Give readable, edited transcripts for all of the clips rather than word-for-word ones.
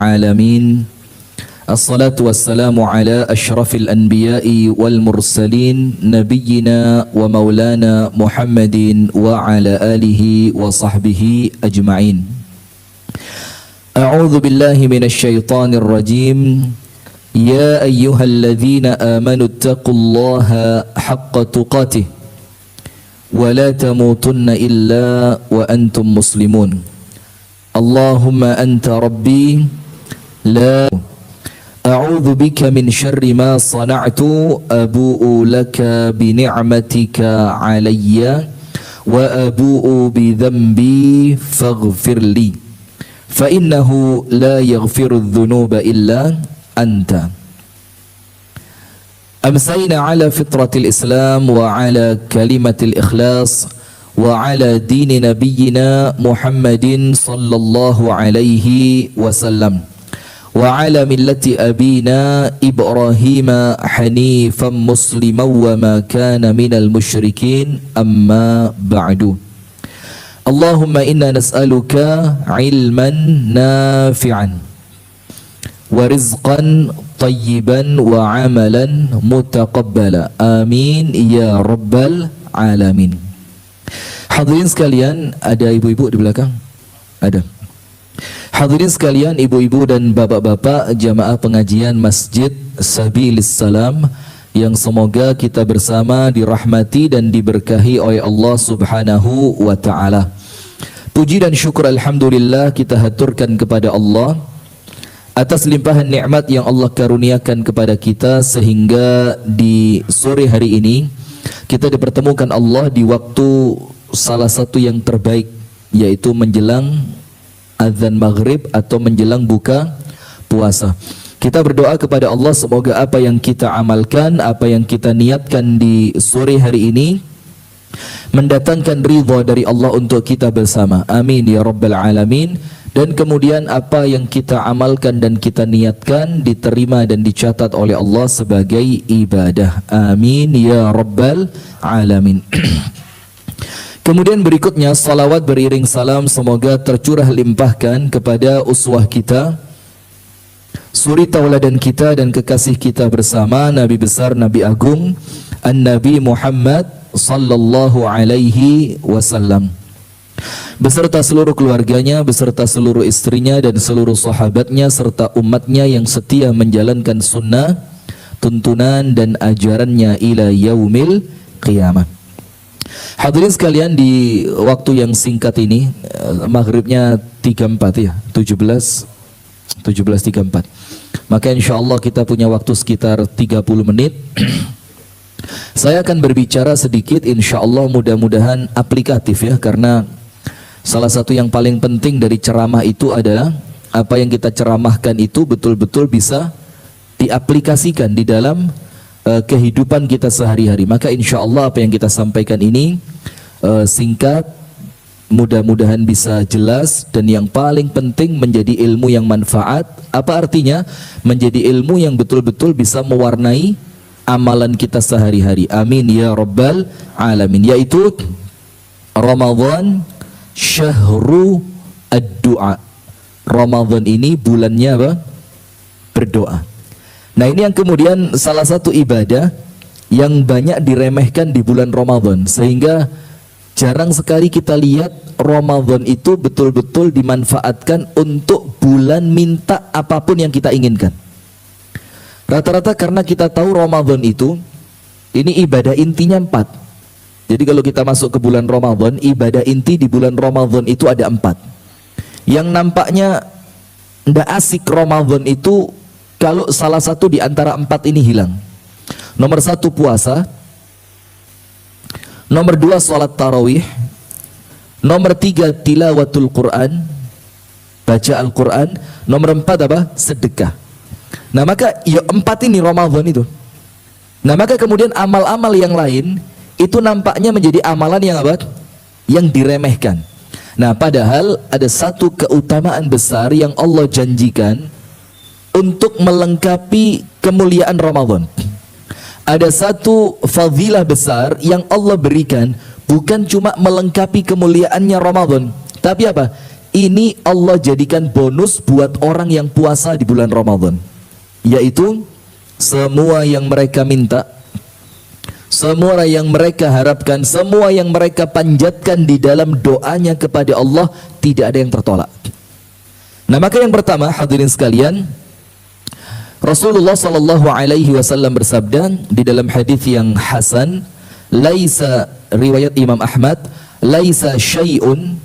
العالمين الصلاة والسلام على أشرف الأنبياء والمرسلين نبينا ومولانا محمد وعلى آله وصحبه أجمعين. أعوذ بالله من الشيطان الرجيم. يا أيها الذين آمنوا اتقوا الله حق تقاته ولا تموتن إلا وأنتم مسلمون. اللهم أنت ربي لا أعوذ بك من شر ما صنعت أبوء لك بنعمتك علي وأبوء بذنبي فاغفر لي فإنه لا يغفر الذنوب إلا أنت. أمسينا على فطرة الإسلام وعلى كلمة الإخلاص وعلى دين نبينا محمد صلى الله عليه وسلم وعلى ملة أبينا إبراهيم حنيفا مسلما وما كان من المشركين أما بعد. اللهم إنا نسألك علما نافعا ورزقا طيبا وعملا متقبلا آمين يا رب العالمين. Hadirin sekalian, ada ibu-ibu di belakang? Ada. Hadirin sekalian, ibu-ibu dan bapak-bapak jamaah pengajian Masjid Sabilis Salam yang semoga kita bersama dirahmati dan diberkahi oleh Allah Subhanahu wa taala. Puji dan syukur alhamdulillah kita haturkan kepada Allah atas limpahan nikmat yang Allah karuniakan kepada kita sehingga di sore hari ini kita dipertemukan Allah di waktu salah satu yang terbaik, yaitu menjelang azan maghrib atau menjelang buka puasa. Kita berdoa kepada Allah semoga apa yang kita amalkan, apa yang kita niatkan di sore hari ini mendatangkan ridha dari Allah untuk kita bersama. Amin ya rabbal alamin. Dan kemudian apa yang kita amalkan dan kita niatkan diterima dan dicatat oleh Allah sebagai ibadah. Amin ya rabbal alamin. Kemudian berikutnya salawat beriring salam semoga tercurah limpahkan kepada uswah kita, suri tauladan kita dan kekasih kita bersama Nabi besar Nabi agung An-Nabi Muhammad sallallahu alaihi wasallam beserta seluruh keluarganya, beserta seluruh istrinya dan seluruh sahabatnya serta umatnya yang setia menjalankan sunnah, tuntunan dan ajarannya ila yaumil qiyamah. Hadirin sekalian, di waktu yang singkat ini maghribnya 34 ya, 17:34. Maka insyaallah kita punya waktu sekitar 30 menit. Saya akan berbicara sedikit insyaallah, mudah-mudahan aplikatif ya, karena salah satu yang paling penting dari ceramah itu adalah apa yang kita ceramahkan itu betul-betul bisa diaplikasikan di dalam kehidupan kita sehari-hari. Maka insya Allah apa yang kita sampaikan ini singkat, mudah-mudahan bisa jelas, dan yang paling penting menjadi ilmu yang manfaat. Apa artinya? Menjadi ilmu yang betul-betul bisa mewarnai amalan kita sehari-hari. Amin ya rabbal alamin. Yaitu Ramadan syahru ad-du'a. Ramadan ini bulannya apa? Berdoa. Nah, ini yang kemudian salah satu ibadah yang banyak diremehkan di bulan Ramadan, sehingga jarang sekali kita lihat Ramadan itu betul-betul dimanfaatkan untuk bulan minta apapun yang kita inginkan. Rata-rata karena kita tahu Ramadan itu ini ibadah intinya 4. Jadi kalau kita masuk ke bulan Ramadan, ibadah inti di bulan Ramadan itu ada 4. Yang nampaknya ndak asik Ramadan itu kalau salah satu di antara 4 ini hilang. Nomor 1 puasa, nomor 2 salat tarawih, nomor 3 tilawatul Quran, baca Al-Quran, nomor 4 apa? Sedekah. Nah maka ya 4 ini Ramadan itu. Nah maka kemudian amal-amal yang lain itu nampaknya menjadi amalan yang apa? Yang diremehkan. Nah padahal ada satu keutamaan besar yang Allah janjikan untuk melengkapi kemuliaan Ramadan. Ada satu fadilah besar yang Allah berikan, bukan cuma melengkapi kemuliaannya Ramadan, tapi apa? ini Allah jadikan bonus buat orang yang puasa di bulan Ramadan, yaitu semua yang mereka minta, semua yang mereka harapkan, semua yang mereka panjatkan di dalam doanya kepada Allah, tidak ada yang tertolak. Nah, maka yang pertama, hadirin sekalian, Rasulullah sallallahu alaihi wasallam bersabda di dalam hadis yang hasan, laisa, riwayat Imam Ahmad, laisa syai'un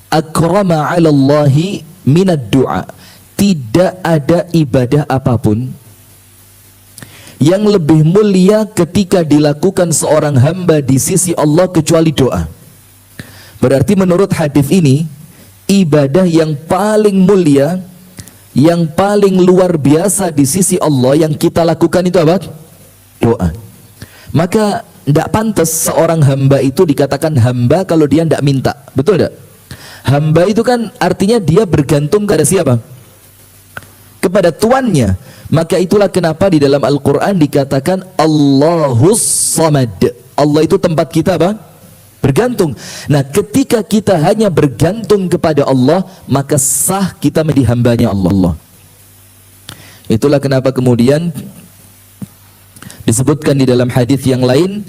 akrama 'ala Allahi minad du'a. Tidak ada ibadah apapun yang lebih mulia ketika dilakukan seorang hamba di sisi Allah kecuali doa. Berarti menurut hadis ini, ibadah yang paling mulia, yang paling luar biasa di sisi Allah yang kita lakukan itu apa? Doa. Maka tidak pantas seorang hamba itu dikatakan hamba kalau dia tidak minta. Betul tidak? Hamba itu kan artinya dia bergantung kepada siapa? Kepada tuannya. Maka itulah kenapa di dalam Al-Quran dikatakan Allahus Samad. Allah itu tempat kita apa? Bergantung. Nah, ketika kita hanya bergantung kepada Allah, maka sah kita menjadi hambanya Allah. Itulah kenapa kemudian disebutkan di dalam hadis yang lain,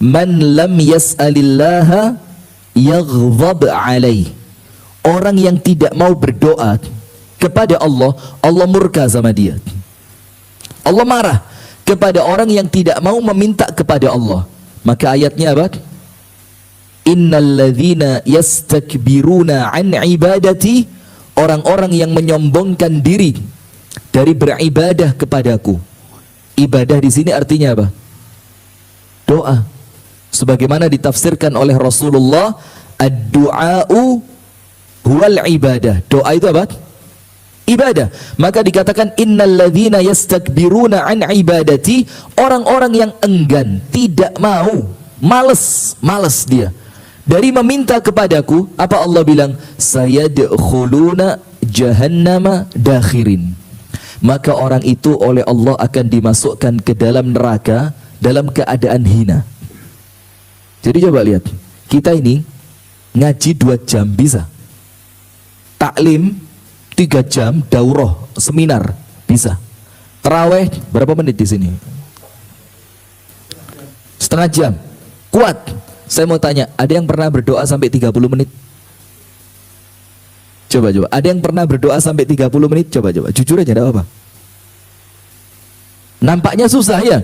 man lam yas'alillaha yaghdhab alaih. Orang yang tidak mau berdoa kepada Allah, Allah murka sama dia. Allah marah kepada orang yang tidak mau meminta kepada Allah. Maka ayatnya apa? Innalladzina yastakbiruna an ibadati, orang-orang yang menyombongkan diri dari beribadah kepadaku. Ibadah di sini artinya apa? Doa. Sebagaimana ditafsirkan oleh Rasulullah, ad-du'a'u huwal ibadah. Doa itu apa? Ibadah. Maka dikatakan innalladzina yastakbiruna an ibadati, orang-orang yang enggan, tidak mau, malas dia dari meminta kepadaku. Apa Allah bilang? Sayadkhuluna jahannama dakhirin. Maka orang itu oleh Allah akan dimasukkan ke dalam neraka dalam keadaan hina. Jadi coba lihat, kita ini ngaji 2 jam bisa, taklim 3 jam, daurah, seminar bisa, taraweh berapa menit di sini? Setengah jam, kuat. Saya mau tanya, ada yang pernah berdoa sampai 30 menit? Coba, ada yang pernah berdoa sampai 30 menit? Coba, jujur aja, tidak apa-apa. Nampaknya susah ya.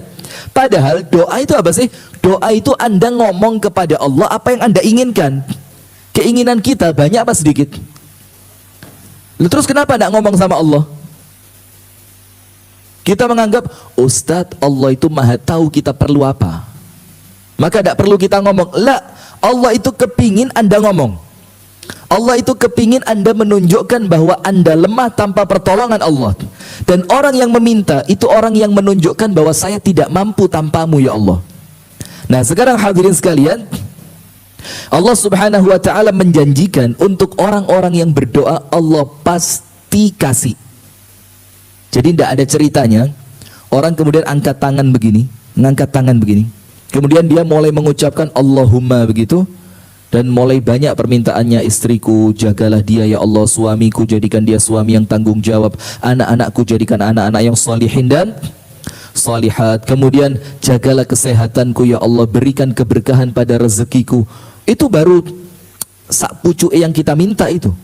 Padahal doa itu apa sih? Doa itu Anda ngomong kepada Allah apa yang Anda inginkan. Keinginan kita banyak apa sedikit? Terus kenapa tidak ngomong sama Allah? Kita menganggap Ustadz, Allah itu maha tahu kita perlu apa, maka tidak perlu kita ngomong. Lah, Allah itu kepingin Anda ngomong. Allah itu kepingin Anda menunjukkan bahwa Anda lemah tanpa pertolongan Allah. Dan orang yang meminta itu orang yang menunjukkan bahwa saya tidak mampu tanpamu ya Allah. Nah, sekarang hadirin sekalian, Allah subhanahu wa ta'ala menjanjikan untuk orang-orang yang berdoa Allah pasti kasih. Jadi tidak ada ceritanya orang kemudian angkat tangan begini, ngangkat tangan begini, kemudian dia mulai mengucapkan Allahumma begitu, dan mulai banyak permintaannya, istriku jagalah dia ya Allah, suamiku jadikan dia suami yang tanggung jawab, anak-anakku jadikan anak-anak yang salihin dan salihat, kemudian jagalah kesehatanku ya Allah, berikan keberkahan pada rezekiku. Itu baru sak pucuk yang kita minta itu.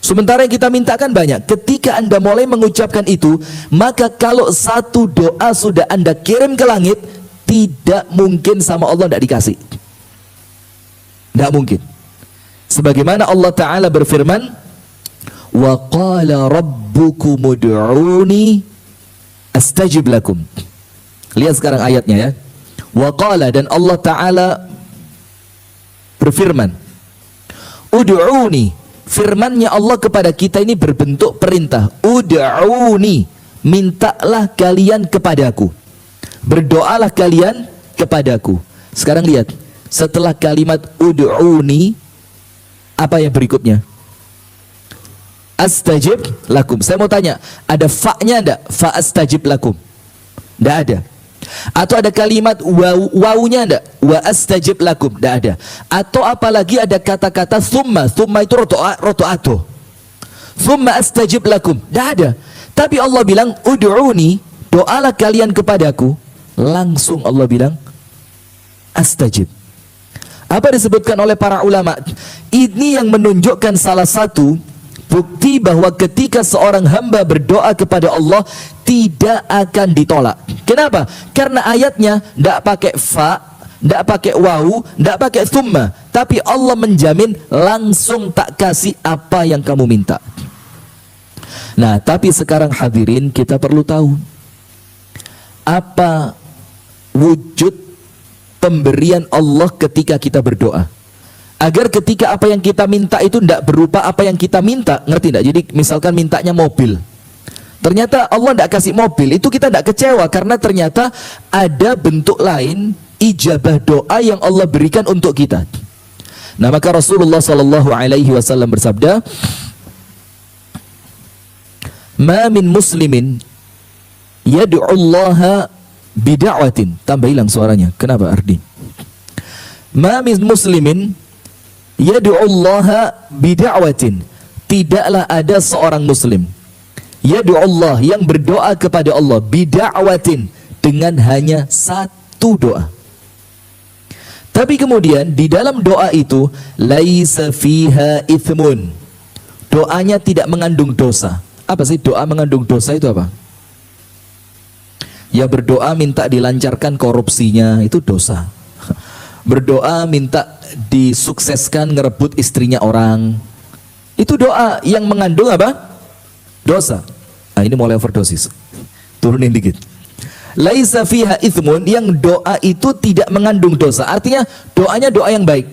Sementara yang kita mintakan banyak. Ketika Anda mulai mengucapkan itu, maka kalau satu doa sudah Anda kirim ke langit, tidak mungkin sama Allah tidak dikasih. Tidak mungkin. Sebagaimana Allah Ta'ala berfirman, wa qala rabbukum ud'uni astajib lakum. Lihat sekarang ayatnya ya. Wa qala, dan Allah Ta'ala berfirman, ud'uni, firmannya Allah kepada kita ini berbentuk perintah. Ud'uni, mintalah kalian kepadaku, berdoalah kalian kepadaku. Sekarang lihat, setelah kalimat ud'uni, apa yang berikutnya? Astajib lakum. Saya mau tanya, ada fa-nya enggak? Fa astajib lakum. Enggak ada. Atau ada kalimat wawunya enggak? Wa astajib lakum, enggak ada. Atau apalagi ada kata-kata thumma itu roto'ato. Thumma astajib lakum, enggak ada. Tapi Allah bilang ud'uni, doalah kalian kepadaku. Langsung Allah bilang astajib. Apa disebutkan oleh para ulama? Ini yang menunjukkan salah satu bukti bahwa ketika seorang hamba berdoa kepada Allah tidak akan ditolak. Kenapa? Karena ayatnya tidak pakai fa, tidak pakai wawu, tidak pakai thumma, tapi Allah menjamin langsung tak kasih apa yang kamu minta. Nah, tapi sekarang hadirin kita perlu tahu apa wujud pemberian Allah ketika kita berdoa, agar ketika apa yang kita minta itu tidak berupa apa yang kita minta. Ngerti tidak? Jadi misalkan mintanya mobil, ternyata Allah tidak kasih mobil, itu kita tidak kecewa karena ternyata ada bentuk lain ijabah doa yang Allah berikan untuk kita. Nah, maka Rasulullah SAW bersabda, ma min muslimin yad'ullaha bida'watin. Tambah hilang suaranya. Kenapa Ardi? Ma min muslimin yad'ullaha bida'watin. Tidaklah ada seorang muslim yad'ullah yang berdoa kepada Allah bida'watin, dengan hanya satu doa. Tapi kemudian di dalam doa itu laisa fiha ithmun. Doanya tidak mengandung dosa. Apa sih doa mengandung dosa itu apa? Ya berdoa minta dilancarkan korupsinya, itu dosa. Berdoa minta disukseskan ngerebut istrinya orang, itu doa yang mengandung apa? Dosa. Nah, ini mulai overdosis. Turunin dikit. Laisa fiha ithmun, yang doa itu tidak mengandung dosa. Artinya doanya doa yang baik.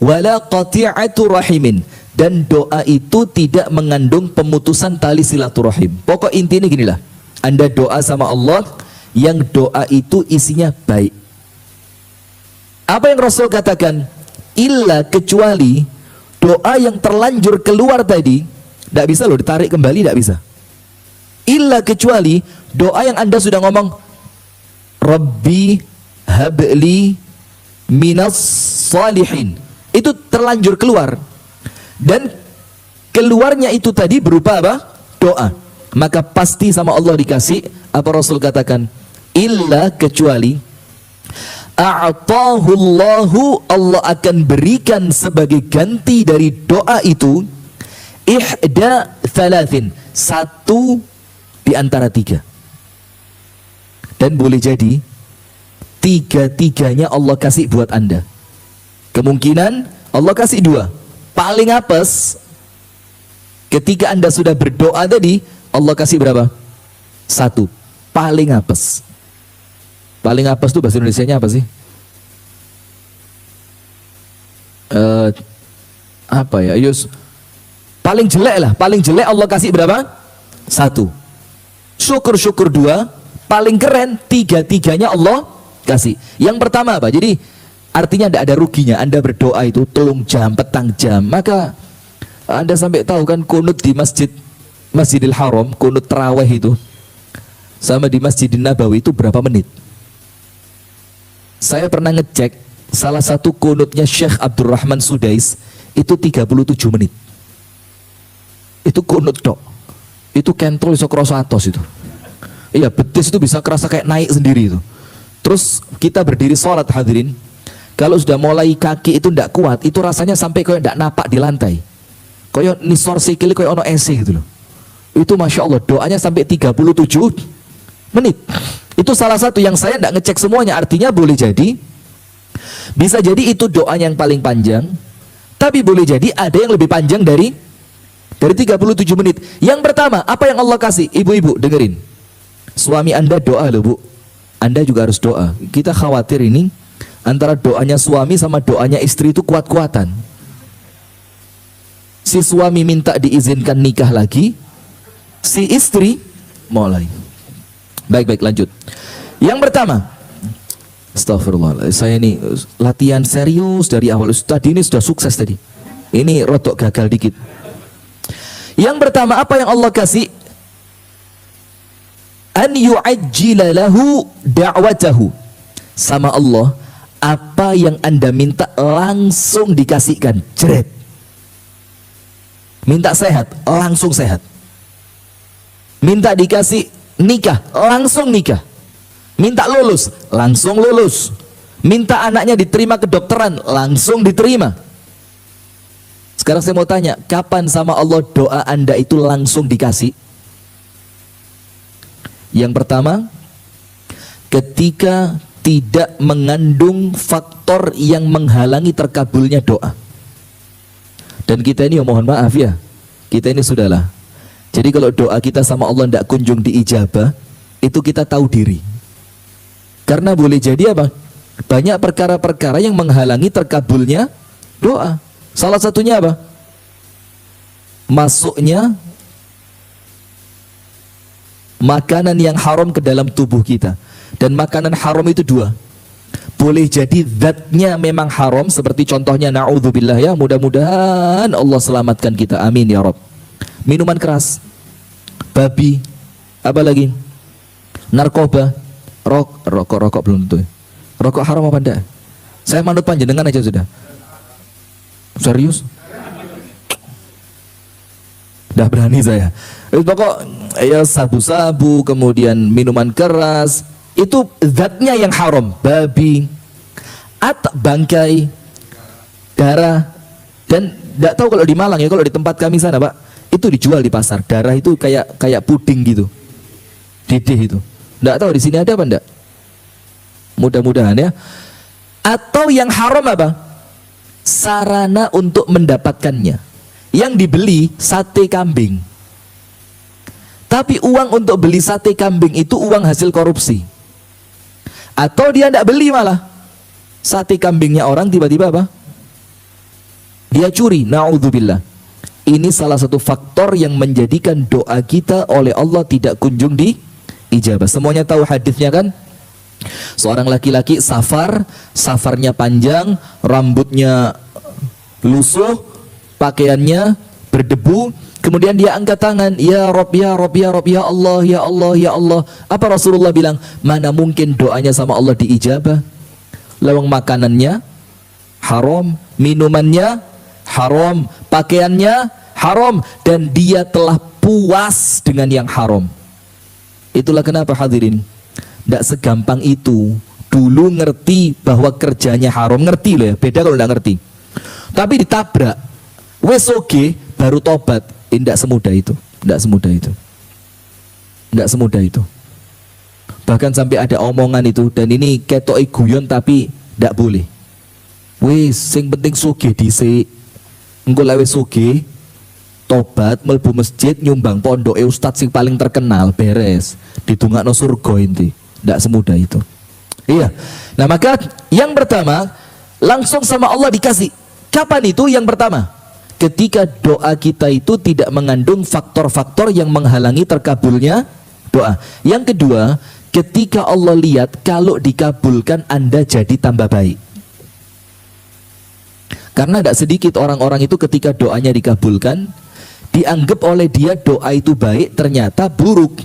Wala qati'atu rahimin, dan doa itu tidak mengandung pemutusan tali silaturahim. Pokok intinya ginilah, Anda doa sama Allah yang doa itu isinya baik. Apa yang Rasul katakan? Illa, kecuali doa yang terlanjur keluar tadi, tidak bisa loh ditarik kembali, tidak bisa. Illa, kecuali doa yang Anda sudah ngomong Rabbi habli minas salihin, itu terlanjur keluar, dan keluarnya itu tadi berupa apa? Doa. Maka pasti sama Allah dikasih. Apa Rasul katakan? Illa, kecuali a'tahullahu, Allah akan berikan sebagai ganti dari doa itu ihda thalathin, satu di antara tiga. Dan boleh jadi tiga-tiganya Allah kasih buat Anda. Kemungkinan Allah kasih dua. Paling apes ketika Anda sudah berdoa tadi, Allah kasih berapa? Satu. Paling apes. Paling apes itu bahasa Indonesianya apa sih? Apa ya? Yus. Paling jelek lah. Paling jelek Allah kasih berapa? Satu. Syukur-syukur dua. Paling keren tiga-tiganya Allah kasih. Yang pertama apa? Jadi artinya tidak ada ruginya Anda berdoa itu telung jam, petang jam. Maka Anda sampai tahu kan kunut di Masjidil Haram, kunut tarawih itu sama di Masjidin Nabawi itu berapa menit? Saya pernah ngecek salah satu kunutnya Syekh Abdurrahman Sudais itu 37 menit. Itu kunut dok. Itu kentol iso kroso atos itu. Iya, betis itu bisa kerasa kayak naik sendiri itu. Terus kita berdiri sholat hadirin, kalau sudah mulai kaki itu tidak kuat, itu rasanya sampai kayak tidak napak di lantai, kayak nisor sikil kayak ono ese gitu loh. Itu Masya Allah, doanya sampai 37 menit. Itu salah satu yang saya tidak ngecek semuanya. Artinya boleh jadi, bisa jadi itu doa yang paling panjang, tapi boleh jadi ada yang lebih panjang dari 37 menit. Yang pertama, apa yang Allah kasih? Ibu-ibu dengerin, suami Anda doa loh bu, Anda juga harus doa. Kita khawatir ini antara doanya suami sama doanya istri itu kuat-kuatan. Si suami minta diizinkan nikah lagi, si istri mulai. Baik-baik, lanjut. Yang pertama, astagfirullah, saya ini latihan serius dari awal. Tadi ini sudah sukses tadi, ini rotok gagal dikit. Yang pertama, apa yang Allah kasih? an yu'ajjila lahu da'watahu. Sama Allah, apa yang Anda minta langsung dikasihkan. Jeret. Minta sehat, langsung sehat. Minta dikasih nikah, langsung nikah. Minta lulus, langsung lulus. Minta anaknya diterima kedokteran, langsung diterima. Sekarang saya mau tanya, kapan sama Allah doa Anda itu langsung dikasih? Yang pertama, ketika tidak mengandung faktor yang menghalangi terkabulnya doa. Dan kita ini, mohon maaf ya, kita ini sudahlah. Jadi kalau doa kita sama Allah tidak kunjung diijabah, itu kita tahu diri. Karena boleh jadi apa? Banyak perkara-perkara yang menghalangi terkabulnya doa. Salah satunya apa? Masuknya makanan yang haram ke dalam tubuh kita. Dan makanan haram itu dua. Boleh jadi zatnya memang haram, seperti contohnya na'udzubillah ya, mudah-mudahan Allah selamatkan kita, amin ya Rabb. Minuman keras, babi, apa lagi? Narkoba, rokok belum tentu. Rokok haram apa enggak? Saya manut panjenengan aja sudah. Serius? Dah berani saya. Pokok ya sabu-sabu, kemudian minuman keras, itu zatnya yang haram, babi, bangkai, darah. Dan tidak tahu kalau di Malang ya, kalau di tempat kami sana Pak, itu dijual di pasar. Darah itu kayak puding gitu, didih itu. Tidak tahu di sini ada apa enggak? Mudah-mudahan ya. Atau yang haram apa? Sarana untuk mendapatkannya. Yang dibeli sate kambing. Tapi uang untuk beli sate kambing itu uang hasil korupsi. Atau dia tidak beli malah. Sate kambingnya orang tiba-tiba apa? Dia curi, na'udzubillah. Ini salah satu faktor yang menjadikan doa kita oleh Allah tidak kunjung diijabah. Semuanya tahu hadisnya kan? Seorang laki-laki safarnya panjang, rambutnya lusuh, pakaiannya berdebu, kemudian dia angkat tangan, ya Rabb, ya Rabb, ya Rabb, ya Allah, ya Allah, ya Allah. Apa Rasulullah bilang? Mana mungkin doanya sama Allah diijabah? Lawang makanannya haram, minumannya haram, pakaiannya haram, dan dia telah puas dengan yang haram. Itulah kenapa hadirin, tidak segampang itu. Dulu ngerti bahwa kerjanya haram, ngerti loh ya, beda kalau tidak ngerti. Tapi ditabrak, wes oke, baru tobat. Tidak semudah itu, tidak semudah itu, tidak semudah itu. Bahkan sampai ada omongan itu, dan ini ketoi guyon tapi tidak boleh. Wes, sing penting suge dhisik. Engko lek wis suge, tobat, mlebu masjid, nyumbang pondok ustadz sing paling terkenal, beres. Ditungakno surga inti. Tidak semudah itu. Iya. Nah maka yang pertama langsung sama Allah dikasih. Kapan itu yang pertama? Ketika doa kita itu tidak mengandung faktor-faktor yang menghalangi terkabulnya doa. Yang kedua, ketika Allah lihat kalau dikabulkan Anda jadi tambah baik. Karena tidak sedikit orang-orang itu ketika doanya dikabulkan, dianggap oleh dia doa itu baik, ternyata buruk.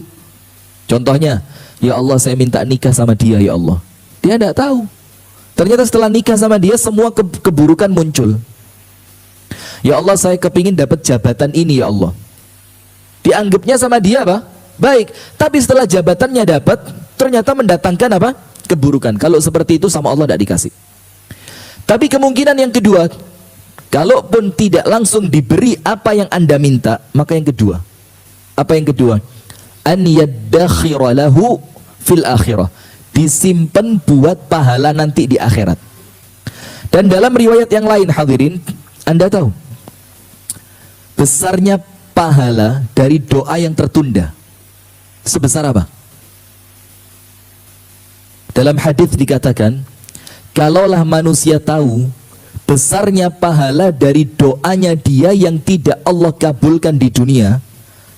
Contohnya, ya Allah saya minta nikah sama dia ya Allah. Dia tidak tahu. Ternyata setelah nikah sama dia semua keburukan muncul. Ya Allah saya kepingin dapat jabatan ini ya Allah. Dianggapnya sama dia apa? Baik. Tapi setelah jabatannya dapat, ternyata mendatangkan apa? Keburukan. Kalau seperti itu sama Allah tidak dikasih. Tapi kemungkinan yang kedua, kalaupun tidak langsung diberi apa yang Anda minta, maka yang kedua. Apa yang kedua? An yaddakhira lahu fil akhirah. Disimpan buat pahala nanti di akhirat. Dan dalam riwayat yang lain hadirin, Anda tahu besarnya pahala dari doa yang tertunda sebesar apa? Dalam hadis dikatakan, kalaulah manusia tahu besarnya pahala dari doanya dia yang tidak Allah kabulkan di dunia,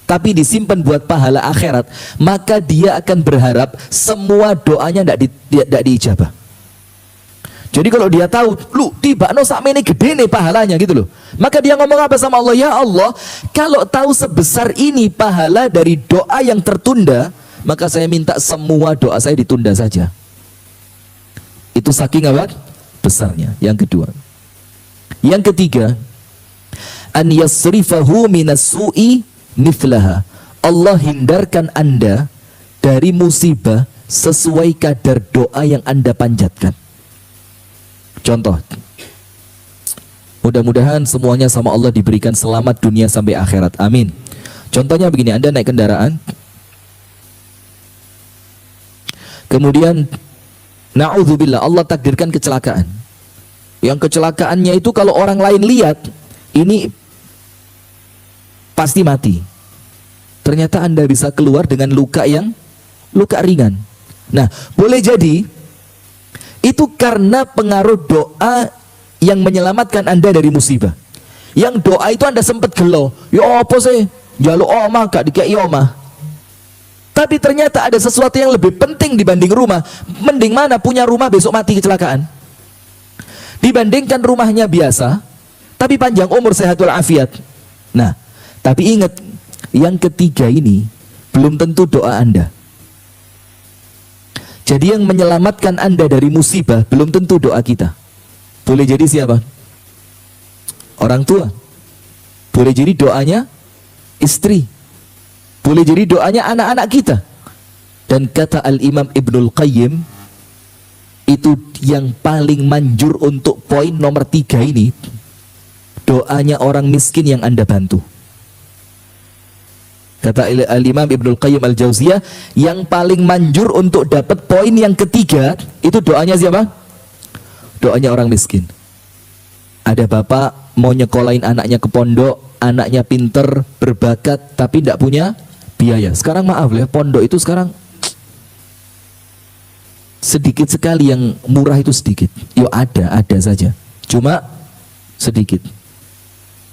tapi disimpan buat pahala akhirat, maka dia akan berharap semua doanya tidak diijabah. Jadi kalau dia tahu, lu tiba no sakmene gede nih pahalanya gitu loh, maka dia ngomong apa sama Allah? Ya Allah, kalau tahu sebesar ini pahala dari doa yang tertunda, maka saya minta semua doa saya ditunda saja. Itu saking apa? Besarnya. Yang kedua. Yang ketiga, an yasrifahu minas su'i mithlaha. Allah hindarkan Anda dari musibah sesuai kadar doa yang Anda panjatkan. Contoh, mudah-mudahan semuanya sama Allah diberikan selamat dunia sampai akhirat. Amin. Contohnya begini, Anda naik kendaraan, kemudian na'udzubillah Allah takdirkan kecelakaan. Yang kecelakaannya itu kalau orang lain lihat, ini pasti mati. Ternyata Anda bisa keluar dengan luka ringan. Nah, boleh jadi itu karena pengaruh doa yang menyelamatkan Anda dari musibah. Yang doa itu Anda sempat gelo, ya apa sih? Jaluk omah gak dikei omah. Tapi ternyata ada sesuatu yang lebih penting dibanding rumah. Mending mana punya rumah besok mati kecelakaan, dibandingkan rumahnya biasa tapi panjang umur sehat walafiat. Nah, tapi ingat, yang ketiga ini belum tentu doa Anda. Jadi yang menyelamatkan Anda dari musibah belum tentu doa kita. Boleh jadi siapa? Orang tua. Boleh jadi doanya istri. Boleh jadi doanya anak-anak kita. Dan kata Al-Imam Ibnul Qayyim, itu yang paling manjur untuk poin nomor 3 ini, doanya orang miskin yang Anda bantu. Kata Al-Imam Ibnul Qayyim Al-Jauziyah, yang paling manjur untuk dapat poin yang ketiga, itu doanya siapa? Doanya orang miskin. Ada bapak mau nyekolahin anaknya ke pondok, anaknya pinter, berbakat, tapi tidak punya biaya. Sekarang maaf ya, pondok itu sekarang sedikit sekali yang murah, itu sedikit. Yo ada saja. Cuma sedikit.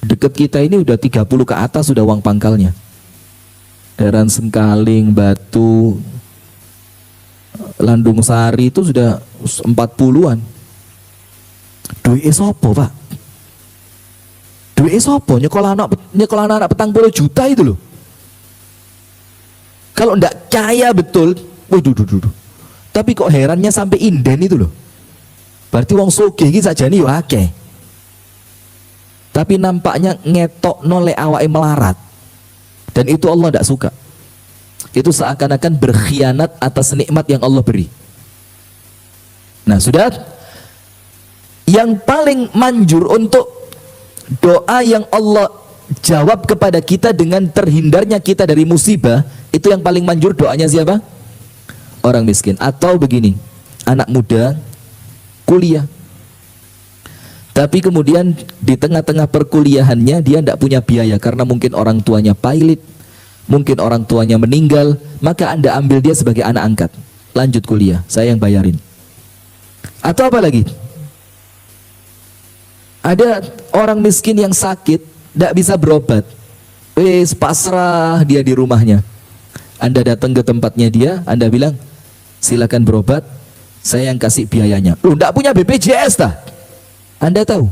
Dekat kita ini udah 30 ke atas sudah uang pangkalnya. Daerah Sengkaling, Batu, Landung Sari itu sudah 40-an. Duit sopo, Pak? Duit sopo? Nyekolah anak petang 10 juta itu loh. Kalau ndak kaya betul, waduh. Tapi kok herannya sampai inden itu loh. Berarti wong sugih iki sajane yo akeh. Tapi nampaknya ngetok noleh awake melarat. Dan itu Allah tidak suka. Itu seakan-akan berkhianat atas nikmat yang Allah beri. Nah, sudah. Yang paling manjur untuk doa yang Allah jawab kepada kita dengan terhindarnya kita dari musibah, itu yang paling manjur doanya siapa? Orang miskin. Atau begini, anak muda kuliah, tapi kemudian di tengah-tengah perkuliahannya dia tidak punya biaya karena mungkin orang tuanya pilot, mungkin orang tuanya meninggal, maka Anda ambil dia sebagai anak angkat, lanjut kuliah, saya yang bayarin. Atau apa lagi? Ada orang miskin yang sakit, tidak bisa berobat, pasrah dia di rumahnya. Anda datang ke tempatnya dia, Anda bilang, silakan berobat, saya yang kasih biayanya. Loh, tidak punya BPJS tah? Anda tahu,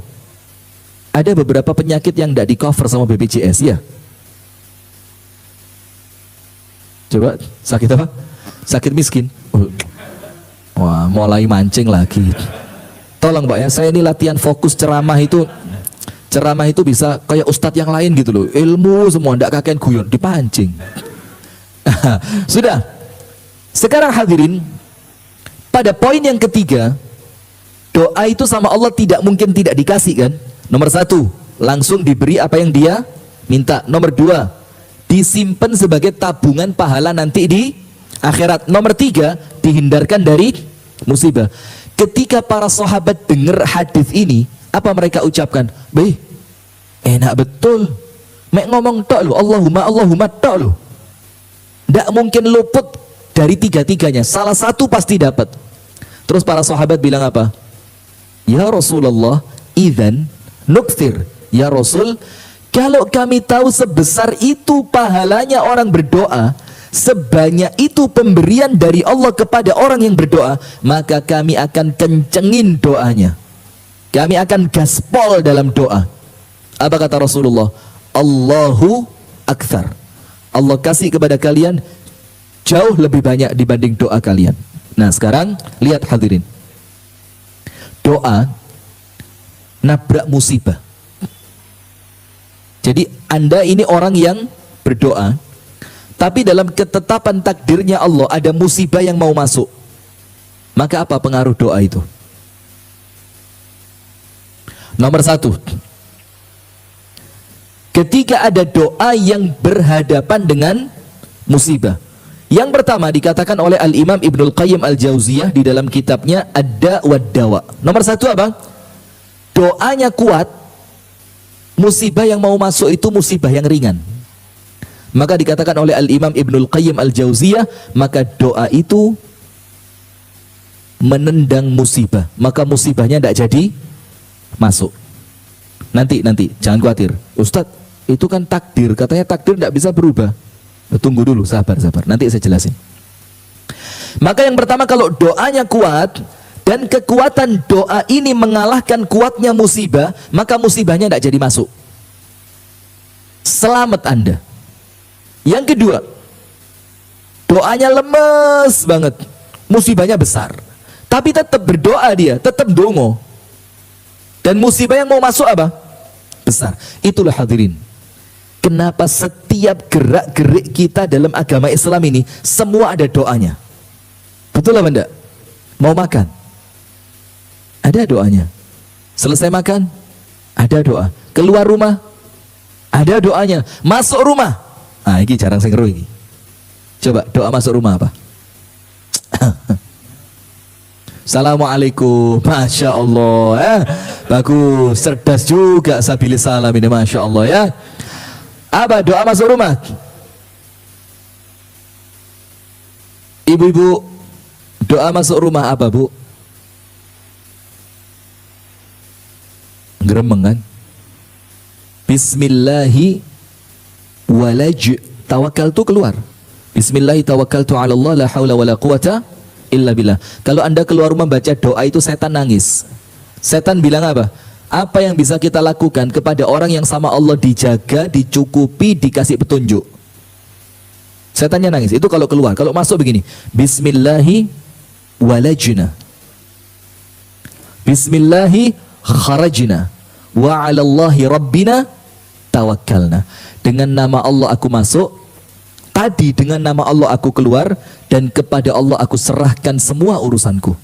ada beberapa penyakit yang tidak di cover sama BPJS, ya? Coba, sakit apa? Sakit miskin. Wah, mulai mancing lagi. Tolong Pak ya, saya ini latihan fokus ceramah itu bisa kayak ustadz yang lain gitu loh. Ilmu semua, ndak kakean guyon, dipancing. Sudah. Sekarang hadirin, pada poin yang ketiga, doa itu sama Allah tidak mungkin tidak dikasih kan? Nomor 1, langsung diberi apa yang dia minta. Nomor 2, disimpan sebagai tabungan pahala nanti di akhirat. Nomor 3, dihindarkan dari musibah. Ketika para sahabat dengar hadis ini, apa mereka ucapkan? Beh, enak betul. Mek ngomong tok lo, Allahumma tok lo. Tidak mungkin luput dari tiga-tiganya. Salah satu pasti dapat. Terus para sahabat bilang apa? Ya Rasulullah, idzan nukthir. Ya Rasul, kalau kami tahu sebesar itu pahalanya orang berdoa, sebanyak itu pemberian dari Allah kepada orang yang berdoa, maka kami akan kencengin doanya. Kami akan gaspol dalam doa. Apa kata Rasulullah? Allahu akthar. Allah kasih kepada kalian Jauh lebih banyak dibanding doa kalian. Nah sekarang lihat hadirin, doa nabrak musibah. Jadi Anda ini orang yang berdoa, tapi dalam ketetapan takdirnya Allah ada musibah yang mau masuk. Maka apa pengaruh doa itu? Nomor satu, ketika ada doa yang berhadapan dengan musibah. Yang pertama dikatakan oleh Al-Imam Ibnul Qayyim Al-Jauziyah di dalam kitabnya Ad-Da' wad-Dawa. Nomor satu apa? Doanya kuat, musibah yang mau masuk itu musibah yang ringan. Maka dikatakan oleh Al-Imam Ibnul Qayyim Al-Jauziyah, maka doa itu menendang musibah, maka musibahnya tidak jadi masuk. Nanti jangan khawatir, Ustadz itu kan takdir, katanya takdir tidak bisa berubah. Tunggu dulu, sabar, nanti saya jelasin. Maka yang pertama, kalau doanya kuat dan kekuatan doa ini mengalahkan kuatnya musibah, maka musibahnya tidak jadi masuk. Selamat Anda. Yang kedua, doanya lemes banget, musibahnya besar, tapi tetap berdoa dia, tetap dongo, dan musibah yang mau masuk apa? Besar. Itulah hadirin, kenapa setiap gerak-gerik kita dalam agama Islam ini semua ada doanya. Betul apa enggak? Mau makan, ada doanya. Selesai makan, ada doa. Keluar rumah, ada doanya. Masuk rumah, ini jarang saya ngeru ini. Coba doa masuk rumah apa? Assalamualaikum, Masya Allah, bagus, cerdas juga sabilis salam ini, Masya Allah ya. Apa doa masuk rumah? Ibu-ibu, doa masuk rumah apa bu? Geremeng kan? Bismillahi walaj tawakal tu keluar. Bismillahi tawakkaltu ala Allah la haula wala quwata illa billah. Kalau Anda keluar rumah baca doa itu, setan nangis. Setan bilang apa? Apa yang bisa kita lakukan kepada orang yang sama Allah dijaga, dicukupi, dikasih petunjuk? Setannya nangis. Itu kalau keluar. Kalau masuk begini, Bismillahi walajna, Bismillahi kharajna, wa 'alallahi rabbina tawakkalna. Dengan nama Allah aku masuk, tadi dengan nama Allah aku keluar, dan kepada Allah aku serahkan semua urusanku.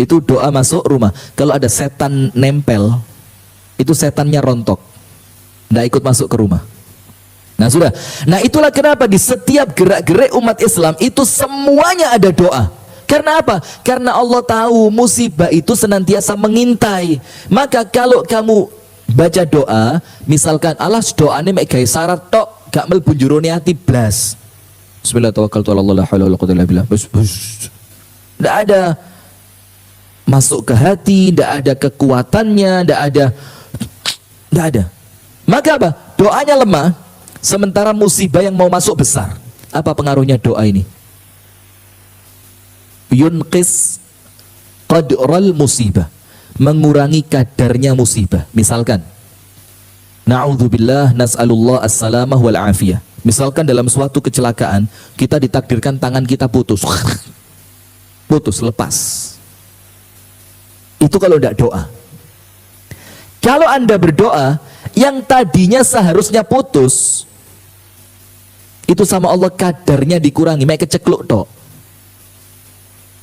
Itu doa masuk rumah. Kalau ada setan nempel, itu setannya rontok, tidak ikut masuk ke rumah. Nah sudah. Nah itulah kenapa di setiap gerak-gerik umat Islam itu semuanya ada doa. Karena apa? Karena Allah tahu musibah itu senantiasa mengintai. Maka kalau kamu baca doa, misalkan alas doa ini mek gawe syarat tok, gak mlebu jurone ati blas. Bismillah tawakkaltu ala Allah la haula wala quwwata illa billah. Tidak ada masuk ke hati, tidak ada kekuatannya, tidak ada. Maka apa? Doanya lemah, sementara musibah yang mau masuk besar. Apa pengaruhnya doa ini? Yunqis qadral musibah, mengurangi kadarnya musibah. Misalkan, na'udzubillah nas'alullah as-salamah wal afiyah. Misalkan dalam suatu kecelakaan, kita ditakdirkan tangan kita putus, lepas. Itu kalau tidak doa. Kalau Anda berdoa, yang tadinya seharusnya putus, itu sama Allah kadarnya dikurangi, mek kecekluk tok.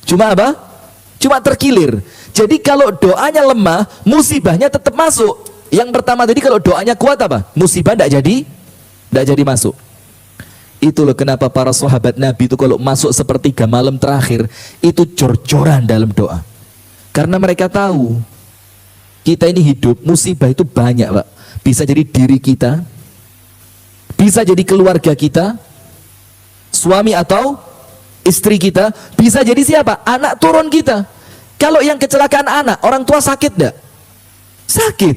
Cuma apa? Cuma terkilir. Jadi kalau doanya lemah, musibahnya tetap masuk. Yang pertama tadi kalau doanya kuat apa? Musibah tidak jadi masuk. Itu loh kenapa para sahabat Nabi itu kalau masuk sepertiga malam terakhir itu jor-joran dalam doa. Karena mereka tahu kita ini hidup, musibah itu banyak Pak. Bisa jadi diri kita, bisa jadi keluarga kita, suami atau istri kita, bisa jadi siapa? Anak turun kita. Kalau yang kecelakaan anak, orang tua sakit enggak? Sakit.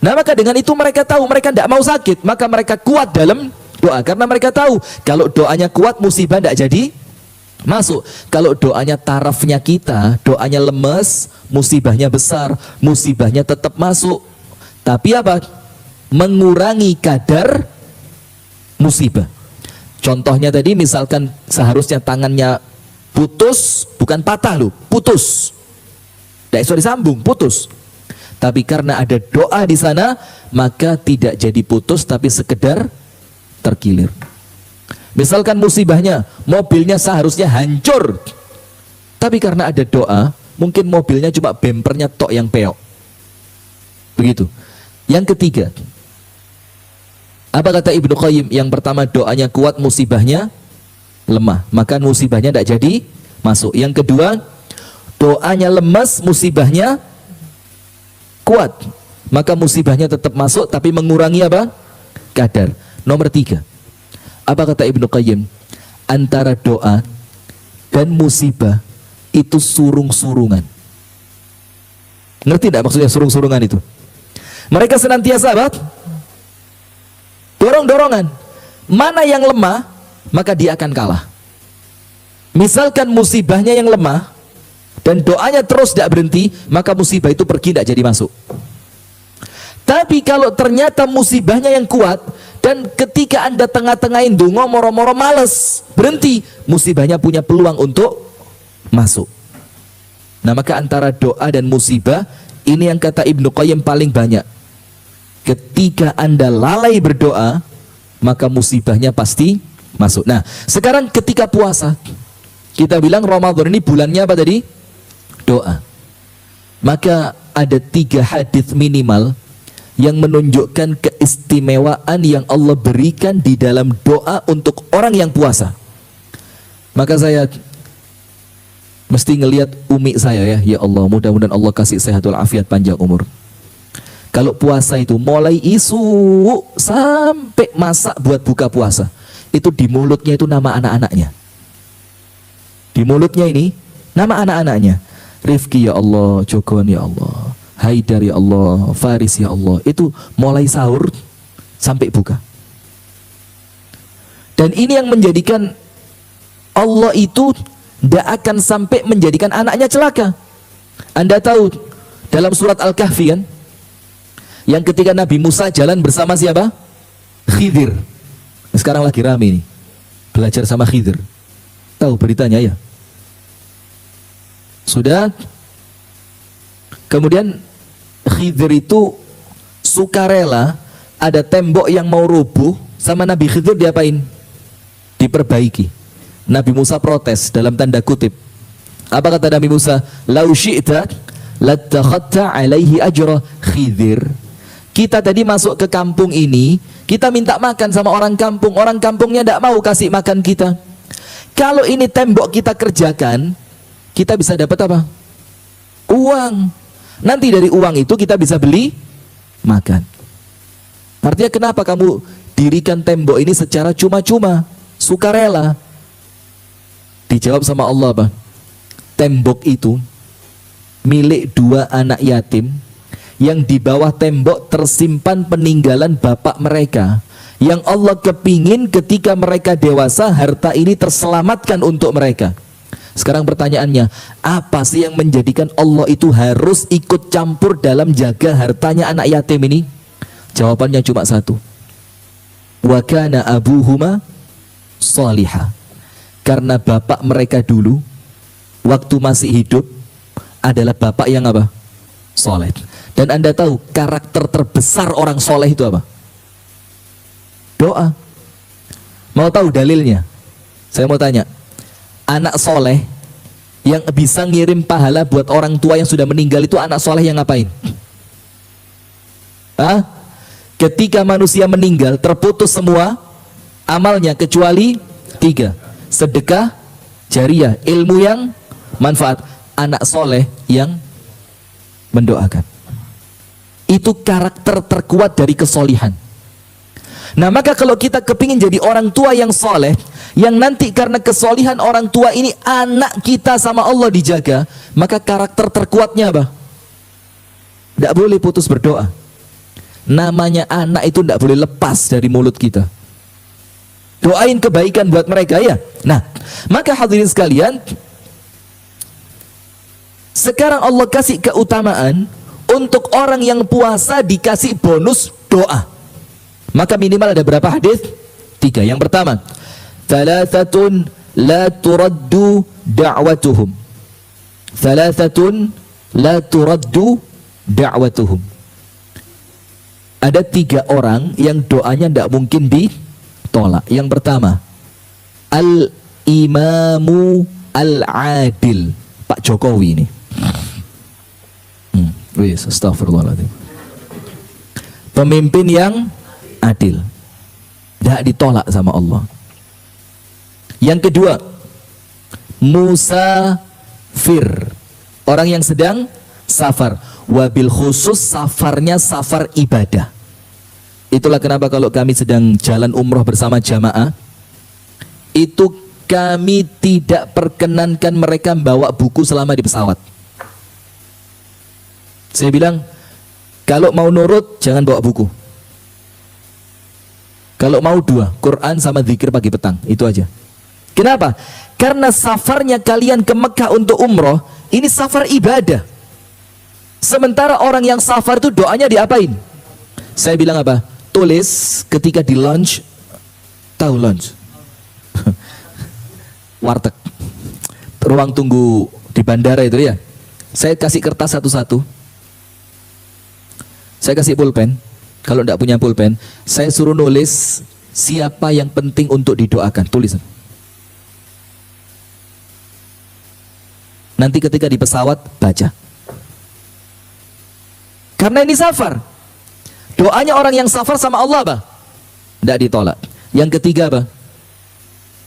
Nah maka dengan itu mereka tahu mereka tidak mau sakit, maka mereka kuat dalam doa. Karena mereka tahu kalau doanya kuat, musibah tidak jadi masuk. Kalau doanya tarafnya kita, doanya lemes, musibahnya besar, musibahnya tetap masuk. Tapi apa? Mengurangi kadar musibah. Contohnya tadi misalkan seharusnya tangannya putus, bukan patah loh, putus. Tidak bisa disambung, putus. Tapi karena ada doa di sana, maka tidak jadi putus tapi sekedar terkilir. Misalkan musibahnya, mobilnya seharusnya hancur, tapi karena ada doa, mungkin mobilnya cuma bempernya tok yang peok. Begitu. Yang ketiga, apa kata Ibnu Qayyim? Yang pertama, doanya kuat, musibahnya lemah, maka musibahnya tidak jadi masuk. Yang kedua, doanya lemas, musibahnya kuat, maka musibahnya tetap masuk tapi mengurangi apa? Kadar. Nomor tiga, apa kata Ibnu Qayyim? Antara doa dan musibah itu surung-surungan. Ngerti tidak maksudnya surung-surungan itu? Mereka senantiasa apa? Dorong-dorongan. Mana yang lemah, maka dia akan kalah. Misalkan musibahnya yang lemah dan doanya terus tidak berhenti, maka musibah itu pergi, tidak jadi masuk. Tapi kalau ternyata musibahnya yang kuat, dan ketika Anda tengah-tengahin dongo moro-moro males berhenti, musibahnya punya peluang untuk masuk. Nah, maka antara doa dan musibah ini yang kata Ibnu Qayyim paling banyak. Ketika Anda lalai berdoa, maka musibahnya pasti masuk. Nah, sekarang ketika puasa, kita bilang Ramadan ini bulannya apa tadi? Doa. Maka ada 3 hadis minimal yang menunjukkan keistimewaan yang Allah berikan di dalam doa untuk orang yang puasa. Maka saya mesti ngelihat umi saya, ya Allah, mudah-mudahan Allah kasih sehat walafiat, panjang umur. Kalau puasa itu mulai isu sampai masak buat buka puasa, itu di mulutnya itu nama anak-anaknya. Di mulutnya ini nama anak-anaknya. Rifki ya Allah, Jogon ya Allah, Haidar ya Allah, Faris ya Allah. Itu mulai sahur sampai buka. Dan ini yang menjadikan Allah itu tidak akan sampai menjadikan anaknya celaka. Anda tahu dalam surat Al-Kahfi kan, yang ketika Nabi Musa jalan bersama siapa? Khidir. Sekarang lagi rame nih, belajar sama Khidir. Tahu beritanya ya? Sudah. Kemudian Khidir itu sukarela, ada tembok yang mau rubuh, sama Nabi Khidir diapain? Diperbaiki. Nabi Musa protes dalam tanda kutip. Apa kata Nabi Musa? Lau syi'ta lattakhadta alaihi ajra. Khidir, kita tadi masuk ke kampung ini, kita minta makan sama orang kampungnya tidak mau kasih makan kita. Kalau ini tembok kita kerjakan, kita bisa dapat apa? Uang. Nanti dari uang itu kita bisa beli makan. Artinya kenapa kamu dirikan tembok ini secara cuma-cuma, sukarela? Dijawab sama Allah apa? Tembok itu milik 2 anak yatim yang di bawah tembok tersimpan peninggalan bapak mereka, yang Allah kepingin ketika mereka dewasa harta ini terselamatkan untuk mereka. Sekarang pertanyaannya, apa sih yang menjadikan Allah itu harus ikut campur dalam jaga hartanya anak yatim ini? Jawabannya cuma satu. Wa kana abuhuma shalihah. Karena bapak mereka dulu waktu masih hidup adalah bapak yang apa? Soleh. Dan Anda tahu karakter terbesar orang soleh itu apa? Doa. Mau tahu dalilnya? Saya mau tanya, anak soleh yang bisa ngirim pahala buat orang tua yang sudah meninggal itu anak soleh yang ngapain? Hah? Ketika manusia meninggal terputus semua amalnya kecuali 3. Sedekah jariah, ilmu yang manfaat, anak soleh yang mendoakan. Itu karakter terkuat dari kesolihan. Nah, maka kalau kita kepingin jadi orang tua yang soleh, yang nanti karena kesolihan orang tua ini anak kita sama Allah dijaga, maka karakter terkuatnya apa? Tidak boleh putus berdoa. Namanya anak itu tidak boleh lepas dari mulut kita. Doain kebaikan buat mereka ya. Nah, maka hadirin sekalian, sekarang Allah kasih keutamaan untuk orang yang puasa dikasih bonus doa. Maka minimal ada berapa hadis? 3. Yang pertama, thalathatun la turaddu da'watuhum. Thalathatun la turaddu da'watuhum. Ada 3 orang yang doanya tidak mungkin ditolak. Yang pertama, al-imamu al-adil, Pak Jokowi ini. Wis, astagfirullahaladzim. Pemimpin yang adil, tidak ditolak sama Allah. Yang kedua, musafir, orang yang sedang safar. Wabil khusus safarnya safar ibadah. Itulah kenapa kalau kami sedang jalan umroh bersama jamaah, itu kami tidak perkenankan mereka bawa buku selama di pesawat. Saya bilang, kalau mau nurut jangan bawa buku. Kalau mau 2, Quran sama zikir pagi petang, itu aja. Kenapa? Karena safarnya kalian ke Mekah untuk umroh, ini safar ibadah. Sementara orang yang safar itu doanya diapain? Saya bilang apa? Tulis ketika di lounge, tahu lounge? Warteg, ruang tunggu di bandara itu ya. Saya kasih kertas satu-satu. Saya kasih pulpen. Kalau tidak punya pulpen, saya suruh nulis siapa yang penting untuk didoakan. Tulisan. Nanti ketika di pesawat baca. Karena ini safar. Doanya orang yang safar sama Allah apa? Tidak ditolak. Yang ketiga apa?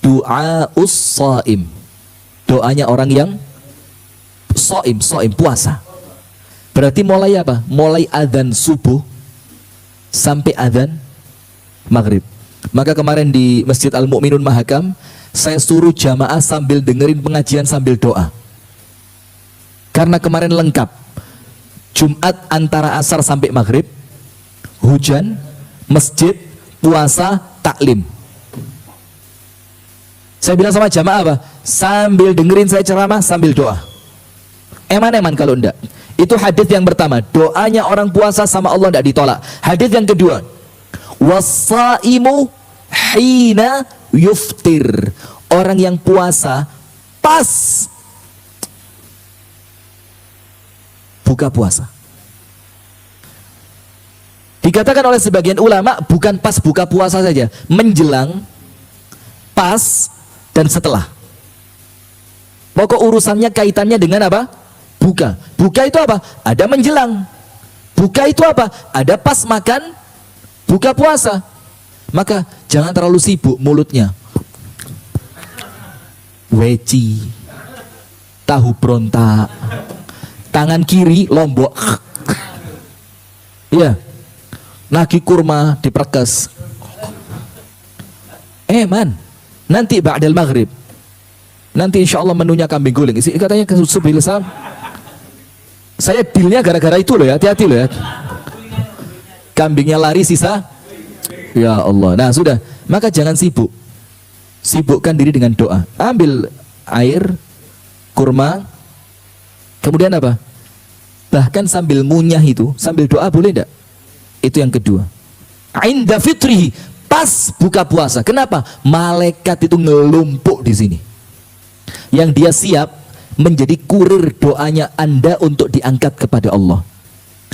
Du'aus shaim. Doanya orang yang shaim, puasa. Berarti mulai apa? Mulai adzan subuh sampai adzan maghrib. Maka kemarin di Masjid Al-Mu'minun Mahakam, saya suruh jamaah sambil dengerin pengajian sambil doa. Karena kemarin lengkap. Jumat antara asar sampai maghrib, hujan, masjid, puasa, taklim. Saya bilang sama jamaah apa? Sambil dengerin saya ceramah, sambil doa. Eman-eman kalau enggak. Itu hadis yang pertama, doanya orang puasa sama Allah tidak ditolak. Hadis yang kedua, wasaimu hina yuftir, orang yang puasa pas buka puasa. Dikatakan oleh sebagian ulama, bukan pas buka puasa saja, menjelang, pas, dan setelah. Pokok urusannya kaitannya dengan apa? Buka. Buka itu apa? Ada menjelang. Buka itu apa? Ada pas makan buka puasa. Maka jangan terlalu sibuk mulutnya. Weci, tahu berontak, tangan kiri lombok. Iya. Nagi kurma diperkes. Man, nanti ba'dal maghrib. Nanti insya Allah menunya kambing guling. Katanya ke Subilsam. Saya dealnya gara-gara itu loh ya, hati-hati loh ya. Kambingnya lari, sisa ya Allah. Nah sudah, maka jangan sibuk. Sibukkan diri dengan doa. Ambil air, kurma, kemudian apa? Bahkan sambil munyah itu, sambil doa boleh enggak? Itu yang kedua. Inda fitrihi, pas buka puasa. Kenapa? Malaikat itu ngelumpuk di sini. Yang dia siap menjadi kurir doanya Anda untuk diangkat kepada Allah.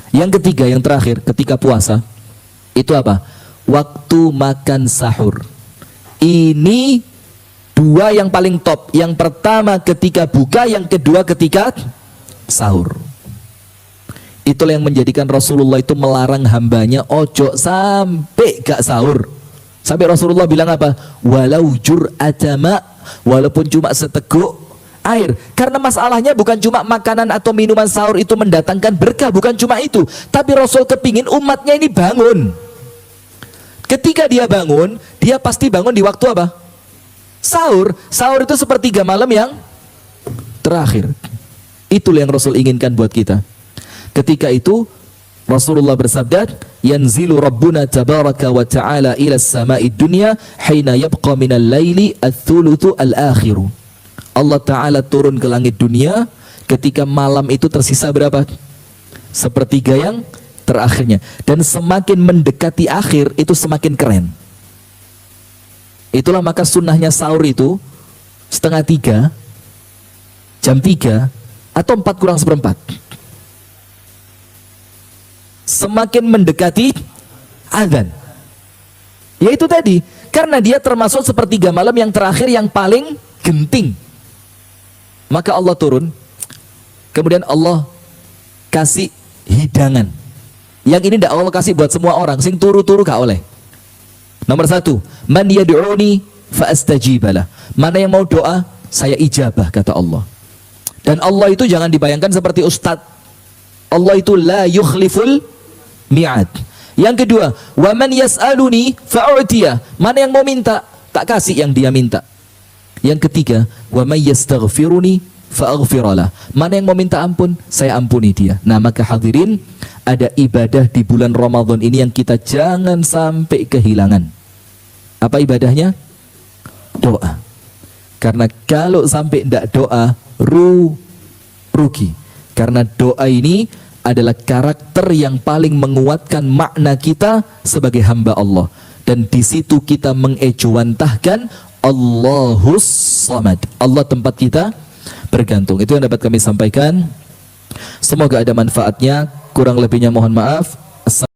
Yang ketiga, yang terakhir, ketika puasa itu apa? Waktu makan sahur. Ini 2 yang paling top. Yang pertama ketika buka, yang kedua ketika sahur. Itulah yang menjadikan Rasulullah itu melarang hambanya ojo sampai gak sahur. Sampai Rasulullah bilang apa? Walau jur'atama, walaupun cuma seteguk air. Karena masalahnya bukan cuma makanan atau minuman sahur itu mendatangkan berkah, bukan cuma itu. Tapi Rasul kepingin umatnya ini bangun. Ketika dia bangun, dia pasti bangun di waktu apa? Sahur. Sahur itu sepertiga malam yang terakhir. Itulah yang Rasul inginkan buat kita. Ketika itu Rasulullah bersabda, yanzilu rabbuna tabaraka wa ta'ala ila as-sama'i dunya hina yabqa minal laili ats-tsulutsu al-akhiru. Allah Ta'ala turun ke langit dunia ketika malam itu tersisa berapa? Sepertiga yang terakhirnya. Dan semakin mendekati akhir itu semakin keren. Itulah maka sunnahnya sahur itu 2:30, jam 3 atau 4:4. Semakin mendekati azan. Yaitu tadi, karena dia termasuk sepertiga malam yang terakhir yang paling genting. Maka Allah turun, kemudian Allah kasih hidangan. Yang ini tidak Allah kasih buat semua orang, sing turu-turu gak oleh. Nomor 1, man yad'uni fa astajibalah. Mana yang mau doa, saya ijabah, kata Allah. Dan Allah itu jangan dibayangkan seperti ustadz. Allah itu la yukhliful mi'ad. Yang kedua, wa man yas'aluni fa'u'tiyah. Mana yang mau minta, tak kasih yang dia minta. Yang ketiga, wa man yastaghfiruni fa'aghfiralah. Mana yang mau minta ampun, saya ampuni dia. Nah, maka hadirin, ada ibadah di bulan Ramadan ini yang kita jangan sampai kehilangan. Apa ibadahnya? Doa. Karena kalau sampai tidak doa, rugi. Karena doa ini adalah karakter yang paling menguatkan makna kita sebagai hamba Allah. Dan di situ kita mengejawantahkan Allahus Samad. Allah tempat kita bergantung. Itu yang dapat kami sampaikan. Semoga ada manfaatnya. Kurang lebihnya mohon maaf.